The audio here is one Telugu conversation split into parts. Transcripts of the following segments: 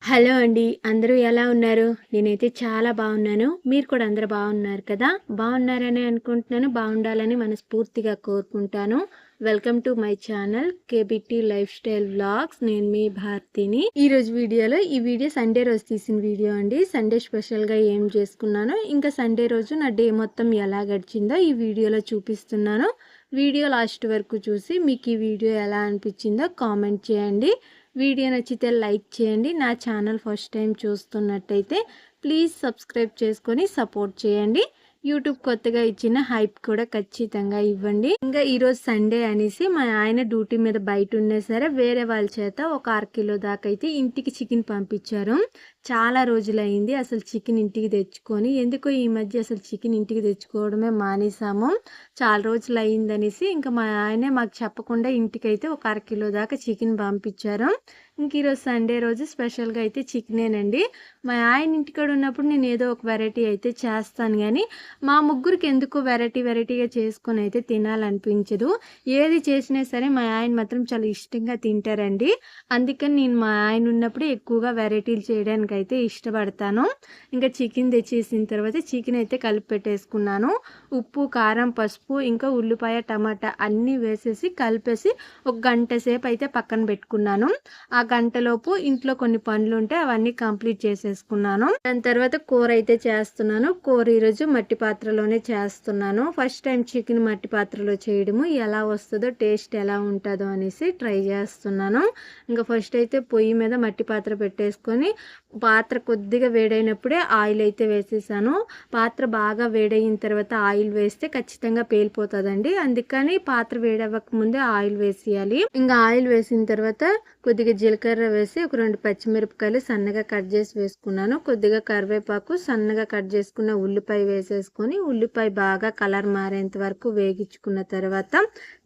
హలో అండి. అందరూ ఎలా ఉన్నారు? నేనైతే చాలా బాగున్నాను. మీరు కూడా అందరూ బాగున్నారు కదా! బాగున్నారని అనుకుంటున్నాను. బాగుండాలని మనస్ఫూర్తిగా కోరుకుంటాను. Welcome to my channel KBT life style vlogs. నేను మీ భారతిని. ఈరోజు వీడియోలో ఈ వీడియో సండే రోజు తీసిన వీడియో అండి. సండే స్పెషల్గా ఏం చేసుకున్నానో, ఇంకా సండే రోజు నా డే మొత్తం ఎలా గడిచిందో ఈ వీడియోలో చూపిస్తున్నాను. వీడియో లాస్ట్ వరకు చూసి మీకు ఈ వీడియో ఎలా అనిపించిందో కామెంట్ చేయండి. వీడియో నచ్చితే లైక్ చేయండి. నా ఛానల్ ఫస్ట్ టైం చూస్తున్నట్టయితే ప్లీజ్ సబ్స్క్రైబ్ చేసుకొని సపోర్ట్ చేయండి. యూట్యూబ్ కొత్తగా ఇచ్చిన హైప్ కూడా ఖచ్చితంగా ఇవ్వండి. ఇంకా ఈరోజు సండే అనేసి మా ఆయన డ్యూటీ మీద బయట ఉన్నా సరే వేరే వాళ్ళ చేత ఒక 1/2 కిలో దాకా అయితే ఇంటికి చికెన్ పంపించారు. చాలా రోజులైంది అసలు చికెన్ ఇంటికి తెచ్చుకొని. ఎందుకో ఈ మధ్య అసలు చికెన్ ఇంటికి తెచ్చుకోవడమే మానేసాము. చాలా రోజులు అయిందనేసి ఇంకా మా ఆయనే మాకు చెప్పకుండా ఇంటికైతే ఒక 1/2 కిలో దాకా చికెన్ పంపించారు. ఇంక ఈరోజు సండే రోజు స్పెషల్గా అయితే చికెనేనండి. మా ఆయన ఇంటికాడ ఉన్నప్పుడు నేను ఏదో ఒక వెరైటీ అయితే చేస్తాను, కానీ మా ముగ్గురికి ఎందుకో వెరైటీగా చేసుకొని అయితే తినాలనిపించదు. ఏది చేసినా సరే మా ఆయన మాత్రం చాలా ఇష్టంగా తింటారండి. అందుకని నేను మా ఆయన ఉన్నప్పుడు ఎక్కువగా వెరైటీలు చేయడానికి అయితే ఇష్టపడతాను. ఇంకా చికెన్ తెచ్చేసిన తర్వాత చికెన్ అయితే కలిపి పెట్టేసుకున్నాను. ఉప్పు, కారం, పసుపు, ఇంకా ఉల్లిపాయ, టమాటా అన్నీ వేసేసి కలిపేసి ఒక గంట సేపు అయితే పక్కన పెట్టుకున్నాను. ఆ గంటలోపు ఇంట్లో కొన్ని పనులు ఉంటే అవన్నీ కంప్లీట్ చేసేసుకున్నాను. దాని తర్వాత కూర అయితే చేస్తున్నాను. కూర ఈరోజు మట్టి పాత్రలోనే చేస్తున్నాను. ఫస్ట్ టైం చికెన్ మట్టి పాత్రలో చేయడము ఎలా వస్తుందో, టేస్ట్ ఎలా ఉంటుందో అనేసి ట్రై చేస్తున్నాను. ఇంకా ఫస్ట్ అయితే పొయ్యి మీద మట్టి పాత్ర పెట్టేసుకొని పాత్ర కొద్దిగా వేడైనప్పుడే ఆయిల్ అయితే వేసేసాను. పాత్ర బాగా వేడైన తర్వాత ఆయిల్ వేస్తే ఖచ్చితంగా పేలిపోతుందండి. అందుకని పాత్ర వేడవ్వక ముందే ఆయిల్ వేసేయాలి. ఇంకా ఆయిల్ వేసిన తర్వాత కొద్దిగా జీలకర్ర వేసి ఒక 2 పచ్చిమిరపకాయలు సన్నగా కట్ చేసి వేసుకున్నాను. కొద్దిగా కరివేపాకు, సన్నగా కట్ చేసుకున్న ఉల్లిపాయ వేసేసుకొని ఉల్లిపాయ బాగా కలర్ మారేంత వరకు వేగించుకున్న తర్వాత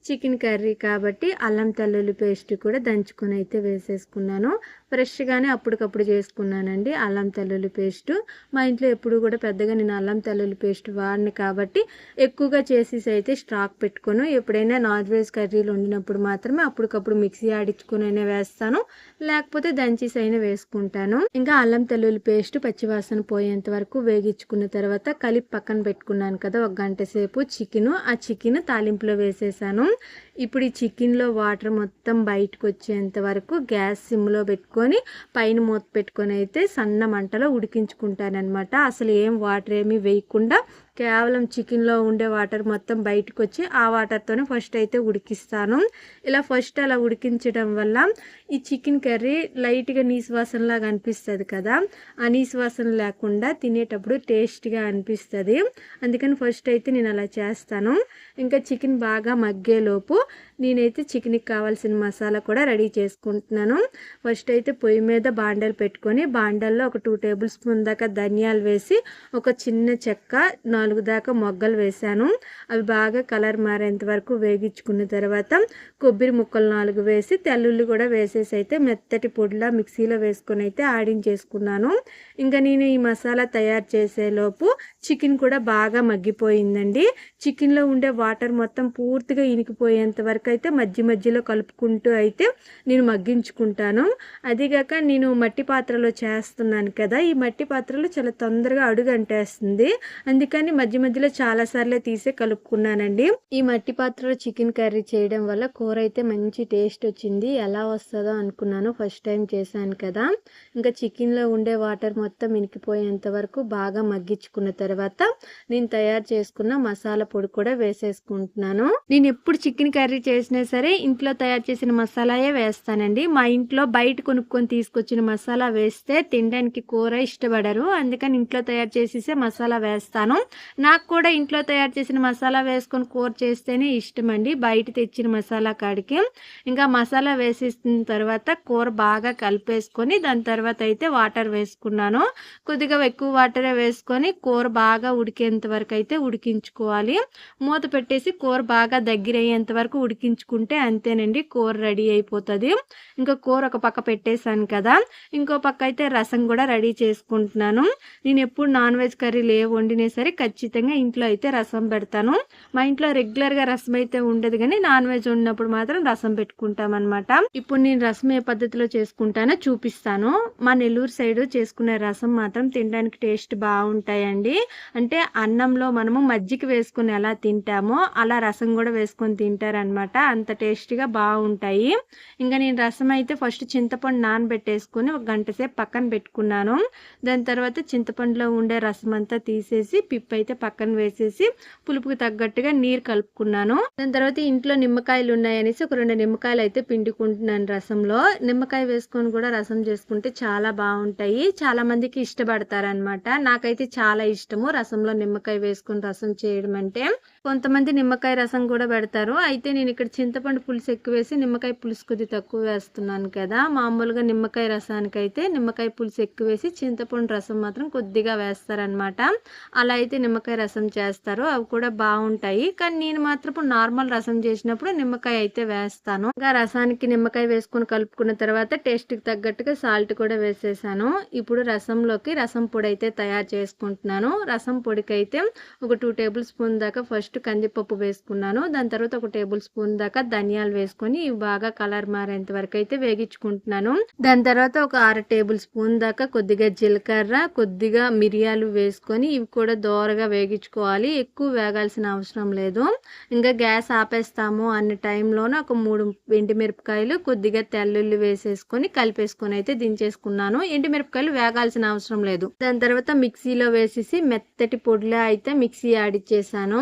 చికెన్ కర్రీ కాబట్టి అల్లం తెల్లుల్లి పేస్ట్ కూడా దంచుకొని అయితే వేసేసుకున్నాను. ఫ్రెష్గానే అప్పటికప్పుడు చేసుకున్నానండి అల్లం తెల్లుల్లి పేస్ట్. మా ఇంట్లో ఎప్పుడు కూడా పెద్దగా నేను అల్లం తెల్లుల్లి పేస్ట్ వాడిని కాబట్టి ఎక్కువగా చేసేసి అయితే స్టాక్ పెట్టుకోను. ఎప్పుడైనా నాన్ వెజ్ కర్రీలు వండినప్పుడు మాత్రమే అప్పటికప్పుడు మిక్సీ ఆడించుకుని అయినా వేస్తాను, లేకపోతే దంచేసి అయినా వేసుకుంటాను. ఇంకా అల్లం తెల్లుల్లి పేస్ట్ పచ్చివాసన పోయేంత వరకు వేగించుకున్న తర్వాత కలిపి పక్కన పెట్టుకున్నాను కదా ఒక గంట సేపు ఆ చికెన్ తాలింపులో వేసేసాను. ఇప్పుడు ఈ చికెన్లో వాటర్ మొత్తం బయటకు వచ్చేంత వరకు గ్యాస్ సిమ్లో పెట్టుకొని పైన మూత పెట్టుకొని అయితే సన్న మంటలో ఉడికించుకుంటానమాట. అసలు ఏం వాటర్ ఏమీ వేయకుండా కేవలం చికెన్లో ఉండే వాటర్ మొత్తం బయటకు వచ్చి ఆ వాటర్తోనే ఫస్ట్ అయితే ఉడికిస్తాను. ఇలా ఫస్ట్ అలా ఉడికించడం వల్ల ఈ చికెన్ కర్రీ లైట్గా నీసు వాసనలాగా అనిపిస్తుంది కదా, ఆ నీసు వాసన లేకుండా తినేటప్పుడు టేస్ట్గా అనిపిస్తుంది. అందుకని ఫస్ట్ అయితే నేను అలా చేస్తాను. ఇంకా చికెన్ బాగా మగ్గేలోపు నేనైతే చికెన్కి కావాల్సిన మసాలా కూడా రెడీ చేసుకుంటున్నాను. ఫస్ట్ అయితే పొయ్యి మీద బాండలు పెట్టుకొని బాండల్లో ఒక 2 టేబుల్ స్పూన్ దాకా ధనియాలు వేసి ఒక చిన్న చెక్క 4 దాకా మొగ్గలు వేసాను. అవి బాగా కలర్ మారేంత వరకు వేగించుకున్న తర్వాత కొబ్బరి ముక్కలు 4 వేసి తెల్లుల్లి కూడా వేసేసి అయితే మెత్తటి పొడిలా మిక్సీలో వేసుకొని అయితే ఆడించేసుకున్నాను. ఇంకా నేను ఈ మసాలా తయారు చేసేలోపు చికెన్ కూడా బాగా మగ్గిపోయిందండి. చికెన్లో ఉండే వాటర్ మొత్తం పూర్తిగా ఇనికిపోయేంత వరకు అయితే మధ్యలో కలుపుకుంటూ అయితే నేను మగ్గించుకుంటాను. అదిగాక నేను మట్టి పాత్రలో చేస్తున్నాను కదా, ఈ మట్టి పాత్రలో చాలా తొందరగా అడుగు అంటేస్తుంది. అందుకని మధ్యలో చాలాసార్లు తీసే కలుపుకున్నానండి. ఈ మట్టి పాత్రలో చికెన్ కర్రీ చేయడం వల్ల కూర అయితే మంచి టేస్ట్ వచ్చింది. ఎలా వస్తుందో అనుకున్నాను, ఫస్ట్ టైం చేశాను కదా. ఇంకా చికెన్లో ఉండే వాటర్ మొత్తం ఇనికిపోయేంత వరకు బాగా మగ్గించుకున్న తర్వాత నేను తయారు చేసుకున్న మసాలా పొడి కూడా వేసేసుకుంటున్నాను. నేను ఎప్పుడు చికెన్ కర్రీ చేసినా సరే ఇంట్లో తయారు చేసిన మసాలాయే వేస్తానండి. మా ఇంట్లో బయట కొనుక్కొని తీసుకొచ్చిన మసాలా వేస్తే తినడానికి కూర ఇష్టపడరు. అందుకని ఇంట్లో తయారు చేసేసే మసాలా వేస్తాను. నాకు కూడా ఇంట్లో తయారు చేసిన మసాలా వేసుకొని కూర చేస్తేనే ఇష్టం అండి, బయట తెచ్చిన మసాలా కాడికి. ఇంకా మసాలా వేసేసిన తర్వాత కూర బాగా కలిపేసుకొని దాని తర్వాత అయితే వాటర్ వేసుకున్నాను. కొద్దిగా ఎక్కువ వాటరే వేసుకొని కూర బాగా ఉడికేంత వరకు అయితే ఉడికించుకోవాలి. మూత పెట్టేసి కూర బాగా దగ్గర అయ్యేంత వరకు ఉడికించుకుంటే అంతేనండి, కూర రెడీ అయిపోతుంది. ఇంకా కూర ఒక పక్క పెట్టేశాను కదా, ఇంకో పక్క అయితే రసం కూడా రెడీ చేసుకుంటున్నాను. నేను ఎప్పుడు నాన్ వెజ్ కర్రీలు వండినా సరే ఖచ్చితంగా ఇంట్లో అయితే రసం పెడతాను. మా ఇంట్లో రెగ్యులర్గా రసం అయితే ఉండదు, కానీ నాన్ వెజ్ ఉన్నప్పుడు మాత్రం రసం పెట్టుకుంటాం అనమాట. ఇప్పుడు నేను రసం ఏ పద్ధతిలో చేసుకుంటానో చూపిస్తాను. మా నెల్లూరు సైడ్ చేసుకునే రసం మాత్రం తినడానికి టేస్ట్ బాగుంటాయండి. అంటే అన్నంలో మనము మజ్జిగ వేసుకుని ఎలా తింటామో అలా రసం కూడా వేసుకొని తింటారనమాట. అంత టేస్టీగా బాగుంటాయి. ఇంకా నేను రసం అయితే ఫస్ట్ చింతపండు నానబెట్టేసుకొని 1 గంట సేపు పక్కన పెట్టుకున్నాను. దాని తర్వాత చింతపండులో ఉండే రసం అంతా తీసేసి పిప్పు అయితే పక్కన వేసేసి పులుపుకి తగ్గట్టుగా నీరు కలుపుకున్నాను. దాని తర్వాత ఇంట్లో నిమ్మకాయలు ఉన్నాయనేసి ఒక 2 నిమ్మకాయలు అయితే పిండుకుంటున్నాను రసంలో. నిమ్మకాయ వేసుకొని కూడా రసం చేసుకుంటే చాలా బాగుంటాయి. చాలా మందికి ఇష్టపడతారనమాట. నాకైతే చాలా ఇష్టము రసంలో నిమ్మకాయ వేసుకొని రసం చేయడం అంటే. కొంతమంది నిమ్మకాయ రసం కూడా పెడతారు. అయితే నేను ఇక్కడ చింతపండు పులుసు ఎక్కువ వేసి నిమ్మకాయ పులుసు కొద్ది తక్కువ వేస్తున్నాను కదా. మామూలుగా నిమ్మకాయ రసానికి అయితే నిమ్మకాయ పులుసు ఎక్కువ వేసి చింతపండు రసం మాత్రం కొద్దిగా వేస్తారనమాట. అలా అయితే నిమ్మకాయ రసం చేస్తారు, అవి కూడా బాగుంటాయి. కానీ నేను మాత్రం నార్మల్ రసం చేసినప్పుడు నిమ్మకాయ అయితే వేస్తాను. ఇంకా రసానికి నిమ్మకాయ వేసుకొని కలుపుకున్న తర్వాత టేస్ట్కి తగ్గట్టుగా సాల్ట్ కూడా వేసేసాను. ఇప్పుడు రసంలోకి రసం పొడి అయితే తయారు చేసుకుంటున్నాను. రసం పొడికి అయితే ఒక 2 టేబుల్ స్పూన్ దాకా ఫస్ట్ కందిపప్పు వేసుకున్నాను. దాని తర్వాత 1 టేబుల్ స్పూన్ దాకా ధనియాలు వేసుకొని ఇవి బాగా కలర్ మారేంత వరకు అయితే వేగించుకుంటున్నాను. దాని తర్వాత ఒక 6 టేబుల్ స్పూన్ దాకా కొద్దిగా జీలకర్ర, కొద్దిగా మిరియాలు వేసుకొని ఇవి కూడా దోరగా వేగించుకోవాలి. ఎక్కువ వేగాల్సిన అవసరం లేదు. ఇంకా గ్యాస్ ఆపేస్తాము అన్న టైంలోనే ఒక 3 ఎండుమిరపకాయలు, కొద్దిగా తెల్లుల్లి వేసేసుకొని కలిపేసుకొని అయితే దించేసుకున్నాను. ఎండుమిరపకాయలు వేగాల్సిన అవసరం లేదు. దాని తర్వాత మిక్సీలో వేసేసి మెత్తటి పొడిలా అయితే మిక్సీ ఆడిచ్చేసాను.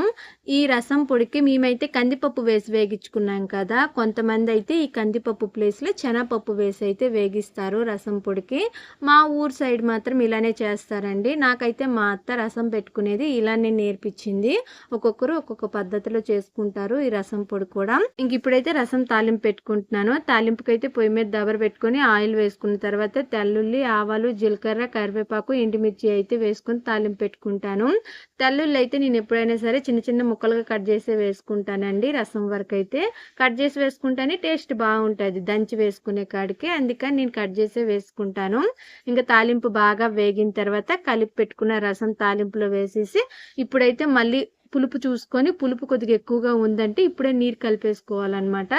ఈ రసం పొడికి మేమైతే కందిపప్పు వేసి వేగించుకున్నాం కదా, కొంతమంది అయితే ఈ కందిపప్పు ప్లేస్లో శనగపప్పు వేసి అయితే వేగిస్తారు రసం పొడికి. మా ఊరు సైడ్ మాత్రం ఇలానే చేస్తారండి. నాకైతే మా అత్త రసం పెట్టుకునేది ఇలానే నేర్పించింది. ఒక్కొక్కరు ఒక్కొక్క పద్ధతిలో చేసుకుంటారు ఈ రసం పొడి కూడా. ఇంక ఇప్పుడైతే రసం తాలింపు పెట్టుకుంటున్నాను. తాలింపుకి అయితే పొయ్యి మీద దబర పెట్టుకొని ఆయిల్ వేసుకున్న తర్వాత తెల్లుల్లి, ఆవాలు, జీలకర్ర, కరివేపాకు, ఎండుమిర్చి అయితే వేసుకొని తాలింపు పెట్టుకుంటాను. తెల్లుల్లి అయితే నేను ఎప్పుడైనా సరే చిన్న చిన్న ముక్కలుగా కట్ చేసి వేసుకుంటానండి. రసం వరకు అయితే కట్ చేసి వేసుకుంటేనే టేస్ట్ బాగుంటుంది దంచి వేసుకునే కాడికి, అందుకని నేను కట్ చేసి వేసుకుంటాను. ఇంకా తాలింపు బాగా వేగిన తర్వాత కలిపి పెట్టుకున్న రసం తాలింపులో వేసేసి ఇప్పుడైతే మళ్ళీ పులుపు చూసుకొని, పులుపు కొద్దిగా ఎక్కువగా ఉందంటే ఇప్పుడే నీరు కలిపేసుకోవాలన్నమాట.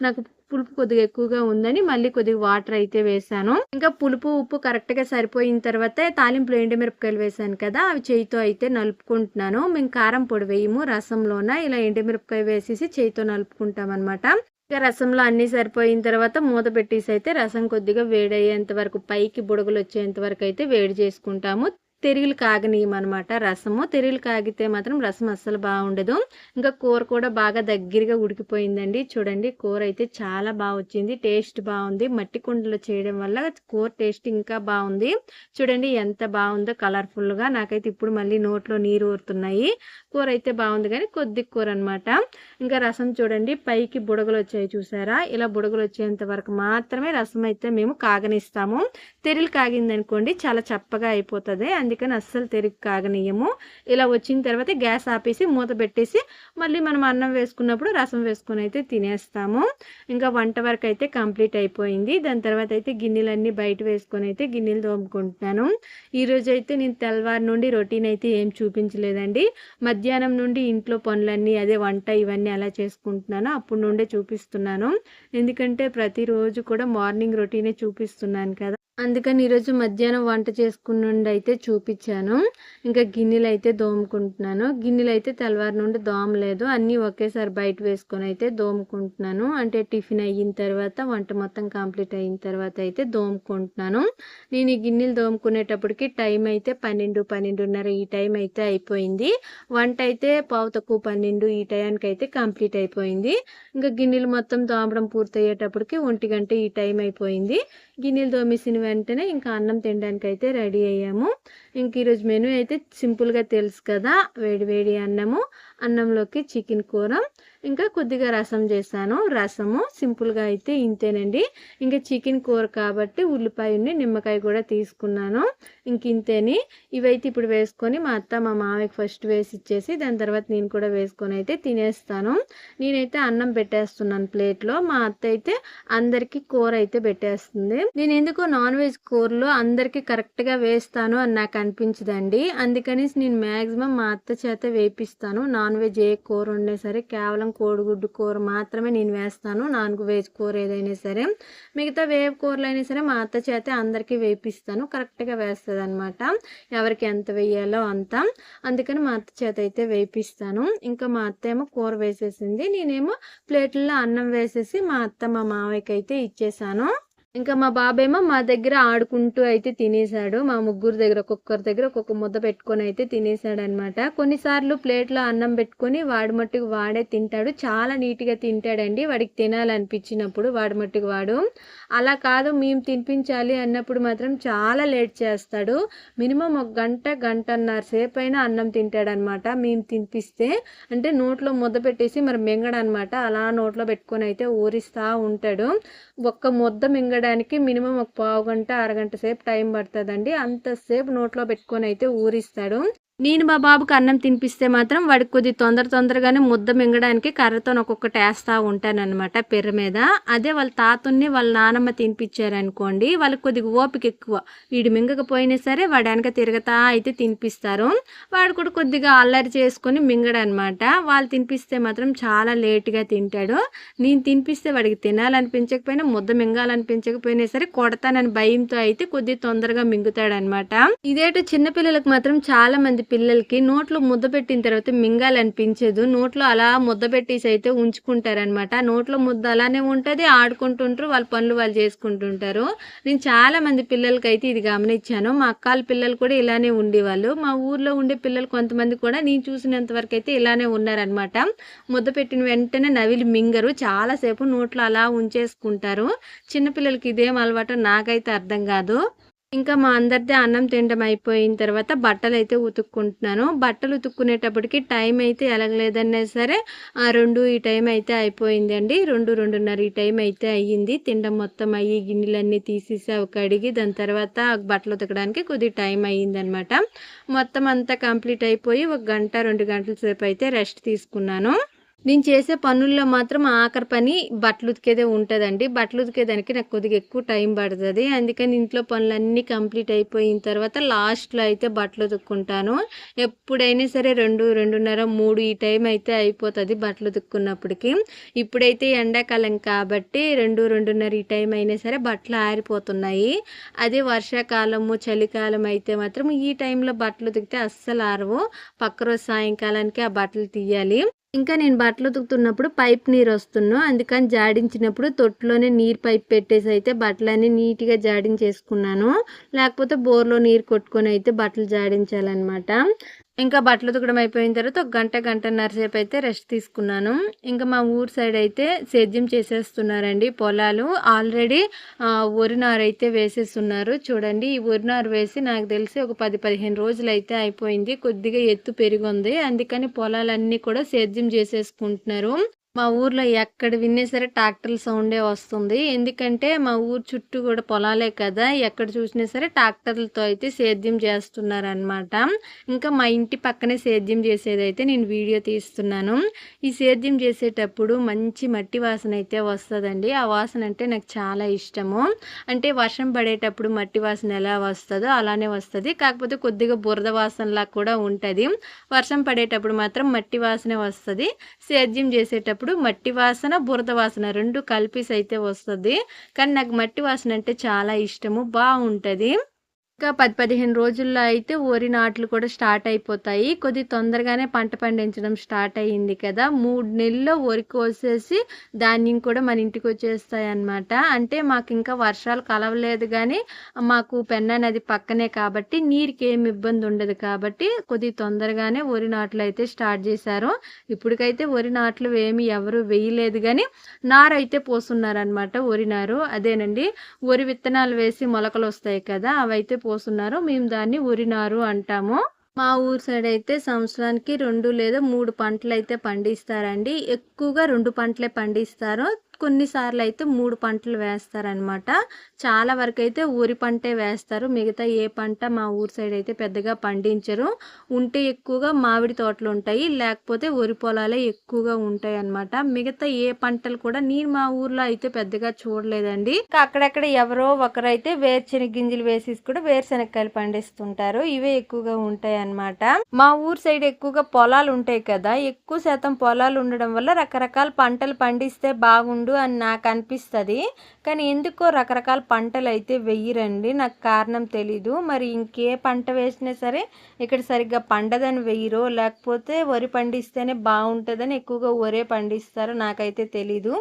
నాకు పులుపు కొద్దిగా ఎక్కువగా ఉందని మళ్ళీ కొద్దిగా వాటర్ అయితే వేసాను. ఇంకా పులుపు ఉప్పు కరెక్ట్గా సరిపోయిన తర్వాత తాలింపులో ఎండుమిరపకాయలు వేసాను కదా, అవి చేయితో అయితే నలుపుకుంటున్నాను. మేము కారం పొడి వేయము రసంలోన, ఇలా ఎండుమిరపకాయ వేసేసి చేయితో నలుపుకుంటాం అనమాట. ఇంకా రసంలో అన్నీ సరిపోయిన తర్వాత మూత పెట్టేసి అయితే రసం కొద్దిగా వేడయ్యేంత వరకు, పైకి బుడగలు వచ్చేంత వరకు అయితే వేడి చేసుకుంటాము. తెరుగులు కాగనీయమనమాట రసము. తెరుగులు కాగితే మాత్రం రసం అస్సలు బాగుండదు. ఇంకా కూర కూడా బాగా దగ్గరగా ఉడికిపోయిందండి. చూడండి కూర అయితే చాలా బాగా వచ్చింది, టేస్ట్ బాగుంది. మట్టి కుండలో చేయడం వల్ల కూర టేస్ట్ ఇంకా బాగుంది. చూడండి ఎంత బాగుందో కలర్ఫుల్గా. నాకైతే ఇప్పుడు మళ్ళీ నోట్లో నీరు ఊరుతున్నాయి. కూర అయితే బాగుంది కానీ కొద్ది కూర అనమాట. ఇంకా రసం చూడండి పైకి బుడగలు వచ్చాయి చూసారా, ఇలా బుడగలు వచ్చేంత వరకు మాత్రమే రసం అయితే మేము కాగనిస్తాము. తెరులు కాగింది అనుకోండి చాలా చప్పగా అయిపోతుంది, అందుకని అస్సలు తెరుగు కాగనీయము. ఇలా వచ్చిన తర్వాత గ్యాస్ ఆపేసి మూత పెట్టేసి మళ్ళీ మనం అన్నం వేసుకున్నప్పుడు రసం వేసుకొని అయితే తినేస్తాము. ఇంకా వంట వరకు అయితే కంప్లీట్ అయిపోయింది. దాని తర్వాత అయితే గిన్నెలన్నీ బయట వేసుకొని అయితే గిన్నెలు తోముకుంటున్నాను. ఈరోజు అయితే నేను తెల్లవారి నుండి రొటీన్ అయితే ఏం చూపించలేదండి. మధ్యాహ్నం నుండి ఇంట్లో పనులన్నీ అదే వంట ఇవన్నీ అలా చేసుకుంటున్నాను, అప్పుడు నుండే చూపిస్తున్నాను. ఎందుకంటే ప్రతిరోజు కూడా మార్నింగ్ రొటీనే చూపిస్తున్నాను కదా, అందుకని ఈరోజు మధ్యాహ్నం వంట చేసుకున్నుండి అయితే చూపించాను. ఇంకా గిన్నెలు అయితే దోముకుంటున్నాను. గిన్నెలు అయితే తెల్లవారి నుండి దోమలేదు, అన్నీ ఒకేసారి బయట వేసుకొని అయితే దోముకుంటున్నాను. అంటే టిఫిన్ అయిన తర్వాత వంట మొత్తం కంప్లీట్ అయిన తర్వాత అయితే దోముకుంటున్నాను. నేను ఈ గిన్నెలు దోముకునేటప్పటికి టైం అయితే 12, 12:30 ఈ టైం అయితే అయిపోయింది. వంట అయితే 11:15 ఈ టైంకి అయితే కంప్లీట్ అయిపోయింది. ఇంకా గిన్నెలు మొత్తం దోమడం పూర్తయ్యేటప్పటికి 1 గంట ఈ టైం అయిపోయింది. గిన్నెలు దోమేసిన వెంటనే ఇంకా అన్నం తినడానికి అయితే రెడీ అయ్యాము. ఇంక ఈరోజు మెనూ అయితే సింపుల్గా తెలుసు కదా, వేడి వేడి అన్నము, అన్నంలోకి చికెన్ కూర, ఇంకా కొద్దిగా రసం చేశాను. రసము సింపుల్‌గా అయితే ఇంతేనండి. ఇంకా చికెన్ కూర కాబట్టి ఉల్లిపాయ, నిమ్మకాయ కూడా తీసుకున్నాను. ఇంతేని. ఇవైతే ఇప్పుడు వేసుకొని మా అత్త, మా మామయ్యకి ఫస్ట్ వేసి ఇచ్చేసి దాని తర్వాత నేను కూడా వేసుకొని అయితే తినేస్తాను. నేనైతే అన్నం పెట్టేస్తున్నాను ప్లేట్‌లో. మా అత్త అయితే అందరికీ కూర అయితే పెట్టేస్తుంది. నేను ఎందుకో నాన్ వెజ్ కూరలు అందరికీ కరెక్ట్‌గా వేస్తాను అని నాకు అనిపించదండి. అందుకనేసి నేను మ్యాక్సిమం మా అత్త చేత వేపిస్తాను. నాన్ వెజ్ ఏ కూర వండినా సరే కేవలం కోడిగుడ్డు కూర మాత్రమే నేను వేస్తాను. నాన్ వెజ్ కూర ఏదైనా సరే. మిగతా కూరలైనా సరే మా అత్త చేతే అందరికీ వేపిస్తాను. కరెక్ట్‌గా వేస్తదనమాట. ఎవరికి ఎంత వేయాలో అంత. అందుకని మా అత్త చేత అయితే వేపిస్తాను. ఇంకా మా అత్త ఏమో కూర వేసేసింది. నేనేమో ప్లేట్‌లో అన్నం వేసేసి మా అత్త, మా మావయ్యకి అయితే ఇచ్చేసాను. ఇంకా మా బాబేమో మా దగ్గర ఆడుకుంటూ అయితే తినేసాడు. మా ముగ్గురు దగ్గర ఒక్కొక్కరి దగ్గర ఒక్కొక్క ముద్ద పెట్టుకొని అయితే తినేసాడనమాట. కొన్నిసార్లు ప్లేట్లో అన్నం పెట్టుకొని వాడి మట్టుకు వాడే తింటాడు. చాలా నీట్‌గా తింటాడండి. వాడికి తినాలనిపించినప్పుడు వాడి మట్టుకు వాడు. అలా కాదు మేము తినిపించాలి అన్నప్పుడు మాత్రం చాలా లేట్ చేస్తాడు. మినిమం ఒక గంట, గంటన్నర సేపు అయినా అన్నం తింటాడనమాట మేము తినిపిస్తే. అంటే నోట్లో ముద్ద పెట్టేసి మరి మింగడనమాట. అలా నోట్లో పెట్టుకొని అయితే ఊరిస్తూ ఉంటాడు. ఒక్క ముద్ద మింగడానికి మినిమం ఒక పావుగంట, అరగంట సేపు టైం పడుతుందండి. అంతసేపు నోట్లో పెట్టుకొని అయితే ఊరిస్తాడు. నేను మా బాబుకి అన్నం తినిపిస్తే మాత్రం వాడికి కొద్ది తొందరగానే ముద్ద మింగడానికి కర్రతో ఒక్కొక్కటి వేస్తూ ఉంటానన్నమాట పెర్ర మీద. అదే వాళ్ళ తాతని వాళ్ళ నానమ్మ తినిపించారనుకోండి వాళ్ళకి కొద్దిగా ఓపిక ఎక్కువ. వీడు మింగకపోయినా సరే వాడు వెనక తిరగతా అయితే తినిపిస్తారు. వాడు కూడా కొద్దిగా అల్లరి చేసుకొని మింగడనమాట. వాళ్ళు తినిపిస్తే మాత్రం చాలా లేట్గా తింటాడు. నేను తినిపిస్తే వాడికి తినాలనిపించకపోయినా ముద్ద మింగాలనిపించకపోయినా సరే కొడతానని భయంతో అయితే కొద్దిగా తొందరగా మింగుతాడనమాట. ఇదేటో చిన్నపిల్లలకు మాత్రం చాలా మంది పిల్లలకి నోట్లో ముద్ద పెట్టిన తర్వాత మింగాలనిపించదు. నోట్లో అలా ముద్ద పెట్టేసి అయితే ఉంచుకుంటారనమాట. నోట్లో ముద్ద అలానే ఉంటుంది. ఆడుకుంటుంటారు. వాళ్ళ పనులు వాళ్ళు చేసుకుంటుంటారు. నేను చాలా మంది పిల్లలకైతే ఇది గమనించాను. మా అక్కాల పిల్లలు కూడా ఇలానే ఉండేవాళ్ళు. మా ఊర్లో ఉండే పిల్లలు కొంతమంది కూడా నేను చూసినంత వరకు అయితే ఇలానే ఉన్నారనమాట. ముద్ద పెట్టిన వెంటనే నవిలి మింగరు. చాలాసేపు నోట్లో అలా ఉంచేసుకుంటారు. చిన్నపిల్లలకి ఇదేం అలవాటు నాకైతే అర్థం కాదు. ఇంకా మా అందరిది అన్నం తినడం అయిపోయిన తర్వాత బట్టలు అయితే ఉతుక్కుంటున్నాను. బట్టలు ఉతుక్కునేటప్పటికి టైం అయితే ఎలాగలేదన్నా సరే 2 ఈ టైం అయితే అయిపోయిందండి. 2, 2:30 ఈ టైం అయితే అయ్యింది. తినడం మొత్తం అయ్యి గిన్నెలన్నీ తీసేసి అవి కడిగి దాని తర్వాత బట్టలు ఉతకడానికి కొద్దిగా టైం అయ్యిందనమాట. మొత్తం అంతా కంప్లీట్ అయిపోయి 1 గంట 2 గంటల సేపు అయితే రెస్ట్ తీసుకున్నాను. నేను చేసే పనుల్లో మాత్రం ఆఖరి పని బట్టలు ఉతికేదే ఉంటుందండి. బట్టలు ఉతికేదానికి నాకు కొద్దిగా ఎక్కువ టైం పడుతుంది. అందుకని ఇంట్లో పనులన్నీ కంప్లీట్ అయిపోయిన తర్వాత లాస్ట్లో అయితే బట్టలు ఉతుక్కుంటాను. ఎప్పుడైనా సరే 2, 2:30, 3 ఈ టైం అయితే అయిపోతుంది బట్టలు ఉతుక్కున్నప్పటికి. ఇప్పుడైతే ఎండాకాలం కాబట్టి 2, 2:30 ఈ టైం అయినా సరే బట్టలు ఆరిపోతున్నాయి. అదే వర్షాకాలము, చలికాలం అయితే మాత్రం ఈ టైంలో బట్టలు ఉతికితే అస్సలు ఆరవు. పక్క రోజు సాయంకాలానికి ఆ బట్టలు తీయాలి. ఇంకా నేను బట్టలు ఉతుకుతున్నప్పుడు పైప్ నీరు వస్తున్నాను. అందుకని జాడించినప్పుడు తొట్టులోనే నీరు పైప్ పెట్టేసి అయితే బట్టలన్నీ నీట్గా జాడించేసుకున్నాను. లేకపోతే బోర్లో నీరు కొట్టుకొని అయితే బట్టలు జాడించాలన్నమాట. ఇంకా బట్టలు ఉతకడం అయిపోయిన తర్వాత 1 గంట, గంటన్నర సేపు అయితే రెస్ట్ తీసుకున్నాను. ఇంకా మా ఊరు సైడ్ అయితే సేద్యం చేసేస్తున్నారండి పొలాలు. ఆల్రెడీ వరి నారు అయితే వేసేస్తున్నారు. చూడండి ఈ వరి నారు వేసి నాకు తెలిసి ఒక 10-15 రోజులు అయితే అయిపోయింది. కొద్దిగా ఎత్తు పెరిగింది. అందుకని పొలాలన్నీ కూడా సేద్యం చేసేసుకుంటున్నారు. మా ఊర్లో ఎక్కడ విన్నా సరే ట్రాక్టర్ల సౌండే వస్తుంది. ఎందుకంటే మా ఊరు చుట్టూ కూడా పొలాలే కదా. ఎక్కడ చూసినా సరే ట్రాక్టర్లతో అయితే సేద్యం చేస్తున్నారనమాట. ఇంకా మా ఇంటి పక్కనే సేద్యం చేసేదైతే నేను వీడియో తీస్తున్నాను. ఈ సేద్యం చేసేటప్పుడు మంచి మట్టి వాసన అయితే వస్తుందండి. ఆ వాసన అంటే నాకు చాలా ఇష్టము. అంటే వర్షం పడేటప్పుడు మట్టి వాసన ఎలా వస్తుందో అలానే వస్తుంది. కాకపోతే కొద్దిగా బురద వాసనలా కూడా ఉంటుంది. వర్షం పడేటప్పుడు మాత్రం మట్టి వాసనే వస్తుంది. సేద్యం చేసేటప్పుడు మట్టి వాసన, బురద వాసన 2 కలిపేసి అయితే వస్తుంది. కానీ నాకు మట్టి వాసన అంటే చాలా ఇష్టము. బాగుంటుంది. ఇంకా 10-15 రోజుల్లో అయితే వరి నాట్లు కూడా స్టార్ట్ అయిపోతాయి. కొద్ది తొందరగానే పంట పండించడం స్టార్ట్ అయ్యింది కదా. 3 నెలల్లో వరి కోసేసి ధాన్యం కూడా మన ఇంటికి వచ్చేస్తాయి అన్నమాట. అంటే మాకు ఇంకా వర్షాలు కలవలేదు కానీ మాకు పెన్నా నది పక్కనే కాబట్టి నీరుకి ఏమి ఇబ్బంది ఉండదు కాబట్టి కొద్ది తొందరగానే వరి నాట్లు అయితే స్టార్ట్ చేశారు. ఇప్పటికైతే వరి నాట్లు ఏమి ఎవరు వేయలేదు కానీ నారు అయితే పోస్తున్నారనమాట. వరి నారు అదేనండి వరి విత్తనాలు వేసి మొలకలు వస్తాయి కదా అవైతే పోస్తున్నారు. మేము దాన్ని వరి నారు అంటాము. మా ఊరు సైడ్ అయితే సంవత్సరానికి 2 లేదా 3 పంటలైతే పండిస్తారండి. ఎక్కువగా 2 పంటలే పండిస్తారు. కొన్నిసార్లు అయితే 3 పంటలు వేస్తారనమాట. చాలా వరకైతే వరి పంటే వేస్తారు. మిగతా ఏ పంట మా ఊరు సైడ్ అయితే పెద్దగా పండించరు. ఉంటే ఎక్కువగా మామిడి తోటలుంటాయి. లేకపోతే వరి పొలాలే ఎక్కువగా ఉంటాయన్నమాట. మిగతా ఏ పంటలు కూడా నేను మా ఊర్లో అయితే పెద్దగా చూడలేదండి. అక్కడక్కడ ఎవరో ఒకరైతే వేరుశెనగ గింజలు వేసేసి కూడా వేరుశెనక్కాయలు పండిస్తుంటారు. ఇవే ఎక్కువగా ఉంటాయి అన్నమాట. మా ఊరు సైడ్ ఎక్కువగా పొలాలు ఉంటాయి కదా, ఎక్కువ శాతం పొలాలు ఉండడం వల్ల రకరకాల పంటలు పండిస్తే బాగుండు అని నాకు అనిపిస్తుంది. కానీ ఎందుకో రకరకాల పంటలు అయితే వెయ్యరండి. నాకు కారణం తెలీదు. మరి ఇంకే పంట వేసినా సరే ఇక్కడ సరిగ్గా పండదని వెయ్యరో, లేకపోతే వరి పండిస్తేనే బాగుంటుందని ఎక్కువగా వరే పండిస్తారో నాకైతే తెలీదు.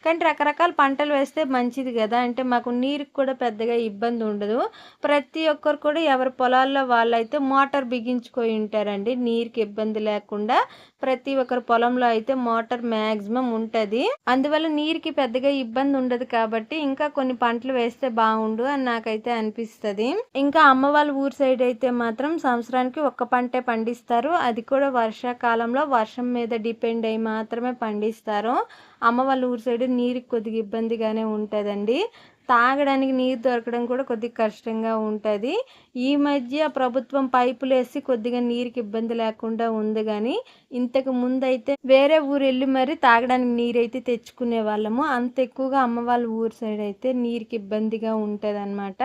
కానీ రకరకాల పంటలు వేస్తే మంచిది కదా, అంటే మాకు నీరుకి కూడా పెద్దగా ఇబ్బంది ఉండదు. ప్రతి ఒక్కరు కూడా ఎవరి పొలాల్లో వాళ్ళైతే మోటార్ బిగించుకొని ఉంటారండి. నీరుకి ఇబ్బంది లేకుండా ప్రతి ఒక్కరి పొలంలో అయితే మోటార్ మ్యాక్సిమం ఉంటుంది. అందువల్ల నీరుకి పెద్దగా ఇబ్బంది ఉండదు కాబట్టి ఇంకా కొన్ని పంటలు వేస్తే బాగుండు అని నాకైతే అనిపిస్తుంది. ఇంకా అమ్మ వాళ్ళ ఊరు సైడ్ అయితే మాత్రం సంవత్సరానికి ఒక్క పంటే పండిస్తారు. అది కూడా వర్షాకాలంలో వర్షం మీద డిపెండ్ అయ్యి మాత్రమే పండిస్తారు. అమ్మ వాళ్ళ ఊరు సైడ్ నీరుకి కొద్దిగా ఇబ్బందిగానే ఉంటుందండి. తాగడానికి నీరు దొరకడం కూడా కొద్దిగా కష్టంగా ఉంటుంది. ఈ మధ్య ప్రభుత్వం పైపులు వేసి కొద్దిగా నీరుకి ఇబ్బంది లేకుండా ఉంది. కానీ ఇంతకు ముందు అయితే వేరే ఊరు వెళ్ళి మరి తాగడానికి నీరు అయితే తెచ్చుకునే వాళ్ళము. అంత ఎక్కువగా అమ్మ వాళ్ళ ఊరు సైడ్ అయితే నీరుకి ఇబ్బందిగా ఉంటుంది అనమాట.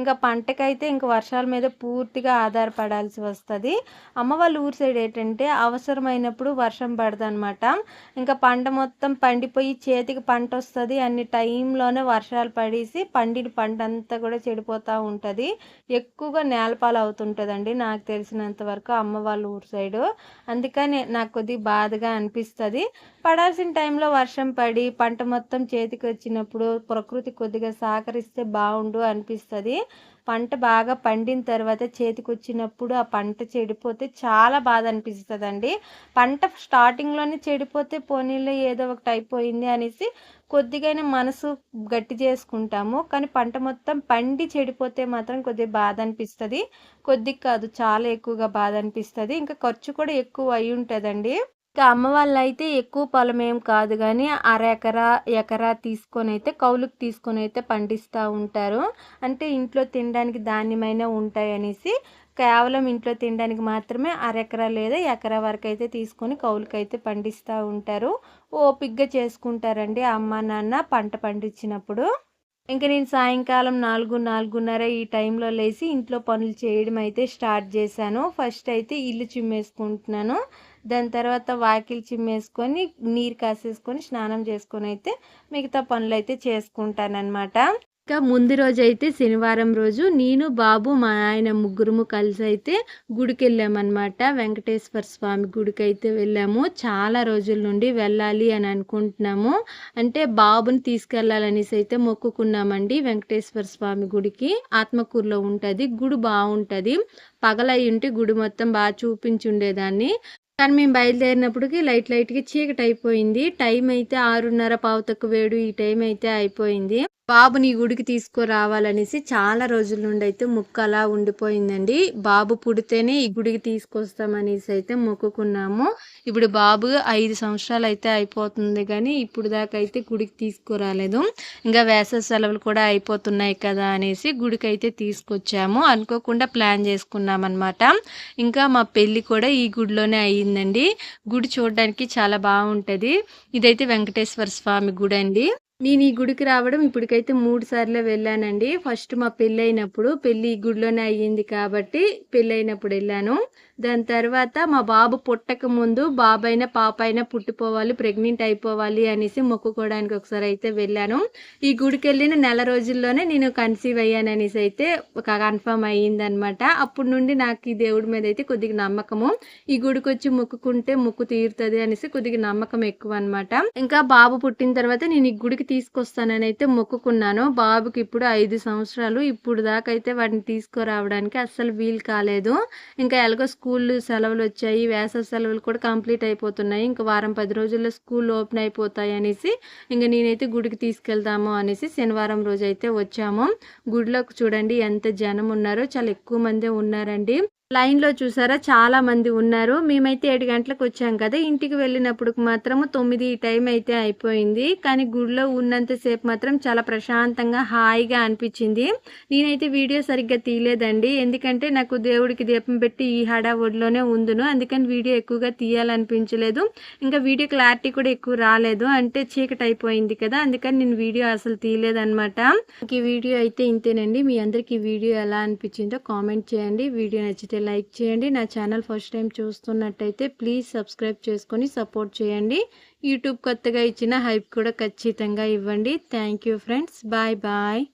ఇంకా పంటకైతే ఇంకా వర్షాల మీద పూర్తిగా ఆధారపడాల్సి వస్తుంది. అమ్మ వాళ్ళ ఊరు సైడ్ ఏంటంటే అవసరమైనప్పుడు వర్షం పడదు అనమాట. ఇంకా పంట మొత్తం పండిపోయి చేతికి పంట వస్తుంది అన్ని టైంలోనే వర్షాలు పడేసి పండిన పంట అంతా కూడా చెడిపోతూ ఉంటుంది. ఎక్కువగా నేలపాలు అవుతుంటుందండి నాకు తెలిసినంత వరకు అమ్మ వాళ్ళ ఊరు సైడు. అందుకని నాకు కొద్దిగా బాధగా అనిపిస్తుంది. పడాల్సిన టైంలో వర్షం పడి పంట మొత్తం చేతికి వచ్చినప్పుడు ప్రకృతి కొద్దిగా సహకరిస్తే బాగుండు అనిపిస్తుంది. పంట బాగా పండిన తర్వాత చేతికి వచ్చినప్పుడు ఆ పంట చెడిపోతే చాలా బాధ అనిపిస్తుందండి. పంట స్టార్టింగ్లోనే చెడిపోతే పోనీలో ఏదో ఒకటి అయిపోయింది అనేసి కొద్దిగైనా మనసు గట్టి చేసుకుంటాము. కానీ పంట మొత్తం పండి చెడిపోతే మాత్రం కొద్దిగా బాధ అనిపిస్తుంది. కొద్దిగా కాదు, చాలా ఎక్కువగా బాధ అనిపిస్తుంది. ఇంకా ఖర్చు కూడా ఎక్కువ అయి ఉంటుందండి. ఇంకా అమ్మ వాళ్ళైతే ఎక్కువ పొలం ఏం కాదు కానీ ఎకరా తీసుకొని అయితే కౌలుకి తీసుకొని అయితే పండిస్తూ ఉంటారు. అంటే ఇంట్లో తినడానికి ధాన్యమైనా ఉంటాయి అనేసి కేవలం ఇంట్లో తినడానికి మాత్రమే ఎకరా లేదా ఎకరా వరకు అయితే తీసుకొని కౌలుకైతే పండిస్తూ ఉంటారు. ఓపిగ్గా చేసుకుంటారండి అమ్మ నాన్న పంట పండించినప్పుడు. ఇంక నేను సాయంకాలం 4:30 ఈ టైంలో లేచి ఇంట్లో పనులు చేయడం అయితే స్టార్ట్ చేశాను. ఫస్ట్ అయితే ఇల్లు చిమ్మేసుకుంటున్నాను. దాని తర్వాత వాకిలి చిమ్మేసుకొని నీరు కాసేసుకొని స్నానం చేసుకొని అయితే మిగతా పనులు అయితే చేసుకుంటానన్నమాట. ఇంకా ముందు రోజు అయితే శనివారం రోజు నేను బాబు మా ఆయన ముగ్గురము కలిసి అయితే గుడికి వెళ్ళామన్నమాట. వెంకటేశ్వర స్వామి గుడికి అయితే వెళ్ళాము. చాలా రోజుల నుండి వెళ్ళాలి అని అనుకుంటున్నాము. అంటే బాబుని తీసుకెళ్లాలనేసి అయితే మొక్కుకున్నామండి. వెంకటేశ్వర స్వామి గుడికి ఆత్మకూరులో ఉంటుంది. గుడి బాగుంటుంది. పగలయ్యి ఉంటే గుడి మొత్తం బాగా చూపించుండేదాన్ని. కానీ మేము బయలుదేరినప్పటికి లైట్గా చీకటి అయిపోయింది. టైం అయితే 6:30 ఈ టైం అయితే అయిపోయింది. బాబుని గుడికి తీసుకురావాలనేసి చాలా రోజుల నుండి అయితే మొక్కు అలా ఉండిపోయిందండి. బాబు పుడితేనే ఈ గుడికి తీసుకొస్తామనేసి అయితే మొక్కుకున్నాము. ఇప్పుడు బాబు 5 సంవత్సరాలు అయితే అయిపోతుంది కానీ ఇప్పుడు దాకా అయితే గుడికి తీసుకురాలేదు. ఇంకా వేసవి సెలవులు కూడా అయిపోతున్నాయి కదా అనేసి గుడికి అయితే తీసుకొచ్చాము. అనుకోకుండా ప్లాన్ చేసుకున్నాం అనమాట. ఇంకా మా పెళ్ళి కూడా ఈ గుడిలోనే అయ్యిందండి. గుడి చూడడానికి చాలా బాగుంటుంది. ఇదైతే వెంకటేశ్వర స్వామి గుడి అండి. నేను ఈ గుడికి రావడం ఇప్పటికైతే 3 సార్లు వెళ్ళానండి. ఫస్ట్ మా పెళ్ళి ఈ గుడిలోనే అయ్యింది కాబట్టి పెళ్ళైనప్పుడు వెళ్ళాను. దాని తర్వాత మా బాబు పుట్టక ముందు బాబైనా పాపైనా పుట్టిపోవాలి, ప్రెగ్నెంట్ అయిపోవాలి అనేసి మొక్కుకోవడానికి ఒకసారి అయితే వెళ్ళాను. ఈ గుడికి వెళ్ళిన నెల రోజుల్లోనే నేను కన్సీవ్ అయ్యాననేసి అయితే కన్ఫర్మ్ అయ్యిందనమాట. అప్పటి నుండి నాకు ఈ దేవుడి మీద అయితే కొద్దిగా నమ్మకము. ఈ గుడికి వచ్చి మొక్కుకుంటే మొక్కు తీరుతుంది అనేసి కొద్దిగా నమ్మకం ఎక్కువ అనమాట. ఇంకా బాబు పుట్టిన తర్వాత నేను ఈ గుడికి తీసుకొస్తానని అయితే మొక్కుకున్నాను. బాబుకి ఇప్పుడు 5 సంవత్సరాలు. ఇప్పుడు దాకా అయితే వాటిని తీసుకురావడానికి అస్సలు వీలు కాలేదు. ఇంకా ఎలాగో స్కూల్ సెలవులు వచ్చాయి, వేసవి సెలవులు కూడా కంప్లీట్ అయిపోతున్నాయి. ఇంకా వారం 10 రోజుల్లో స్కూల్ ఓపెన్ అయిపోతాయి అనేసి ఇంకా నేనైతే గుడికి తీసుకెళ్దాము అనేసి శనివారం రోజు అయితే వచ్చాము. గుడిలోకి చూడండి ఎంత జనం ఉన్నారో, చాలా ఎక్కువ మందే ఉన్నారండి. లైన్‌లో చూసారా చాలామంది ఉన్నారు. మేమైతే 7 గంటలకు వచ్చాం కదా! ఇంటికి వెళ్ళినప్పటికి మాత్రము 9 ఈ టైం అయితే అయిపోయింది. కానీ గుడిలో ఉన్నంత సేపు మాత్రం చాలా ప్రశాంతంగా, హాయిగా అనిపిచ్చింది. నేనైతే వీడియో సరిగ్గా తీయలేదండి. ఎందుకంటే నాకు దేవుడికి దీపం పెట్టి ఈ హడావుడిలోనే ఉందును. అందుకని వీడియో ఎక్కువగా తీయాలనిపించలేదు. ఇంకా వీడియో క్లారిటీ కూడా ఎక్కువ రాలేదు. అంటే చీకటి అయిపోయింది కదా! అందుకని నేను వీడియో అసలు తీయలేదనమాట. ఈ వీడియో అయితే ఇంతేనండి. మీ అందరికీ ఈ వీడియో ఎలా అనిపించిందో కామెంట్ చేయండి. వీడియో నచ్చితే లైక్ చేయండి. నా ఛానల్ ఫస్ట్ టైం చూస్తున్నట్టయితే ప్లీజ్ సబ్స్క్రైబ్ చేసుకొని సపోర్ట్ చేయండి. యూట్యూబ్ కొత్తగా ఇచ్చిన హైప్ కూడా ఖచ్చితంగా ఇవ్వండి. Thank you friends. Bye bye.